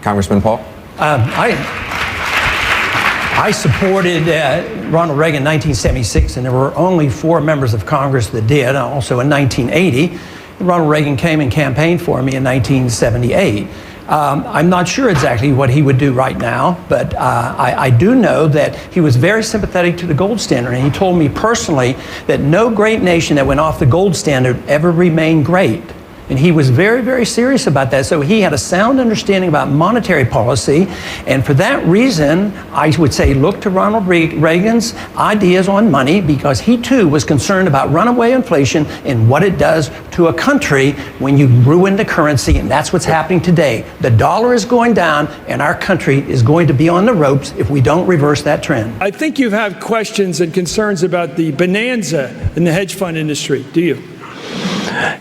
Congressman Paul? I supported Ronald Reagan in 1976, and there were only 4 members of Congress that did. Also in 1980, Ronald Reagan came and campaigned for me in 1978. I'm not sure exactly what he would do right now, but I do know that he was very sympathetic to the gold standard, and he told me personally that no great nation that went off the gold standard ever remained great. And he was very, very serious about that. So he had a sound understanding about monetary policy. And for that reason, I would say look to Ronald Reagan's ideas on money, because he too was concerned about runaway inflation and what it does to a country when you ruin the currency. And that's what's happening today. The dollar is going down, and our country is going to be on the ropes if we don't reverse that trend. I think you have questions and concerns about the bonanza in the hedge fund industry. Do you?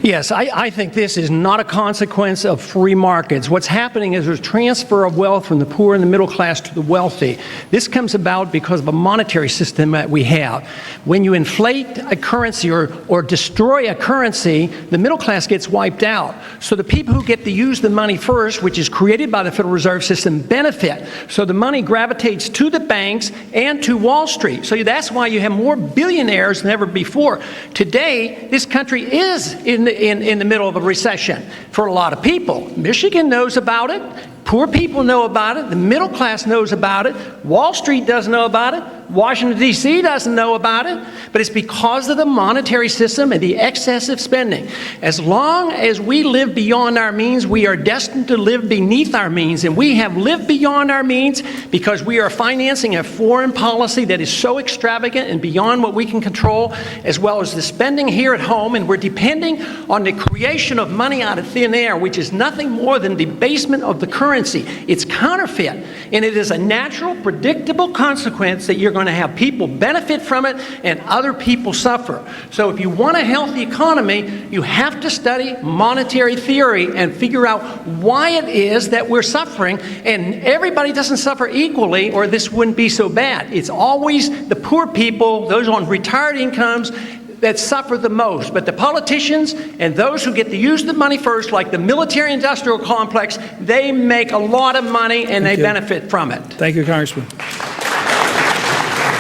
Yes, I think this is not a consequence of free markets. What's happening is there's transfer of wealth from the poor and the middle class to the wealthy. This comes about because of a monetary system that we have. When you inflate a currency or destroy a currency, the middle class gets wiped out. So the people who get to use the money first, which is created by the Federal Reserve System, benefit. So the money gravitates to the banks and to Wall Street. So that's why you have more billionaires than ever before. Today, this country is in the middle of a recession for a lot of people. Michigan knows about it. Poor people know about it. The middle class knows about it. Wall Street doesn't know about it. Washington, D.C. doesn't know about it. But it's because of the monetary system and the excessive spending. As long as we live beyond our means, we are destined to live beneath our means. And we have lived beyond our means because we are financing a foreign policy that is so extravagant and beyond what we can control, as well as the spending here at home. And we're depending on the creation of money out of thin air, which is nothing more than debasement of the currency. It's counterfeit, and it is a natural, predictable consequence that you're going to have people benefit from it and other people suffer. So if you want a healthy economy, you have to study monetary theory and figure out why it is that we're suffering. And everybody doesn't suffer equally, or this wouldn't be so bad. It's always the poor people, those on retired incomes, that suffer the most. But the politicians and those who get to use the money first, like the military-industrial complex, they make a lot of money and they benefit from it. Thank you, Congressman.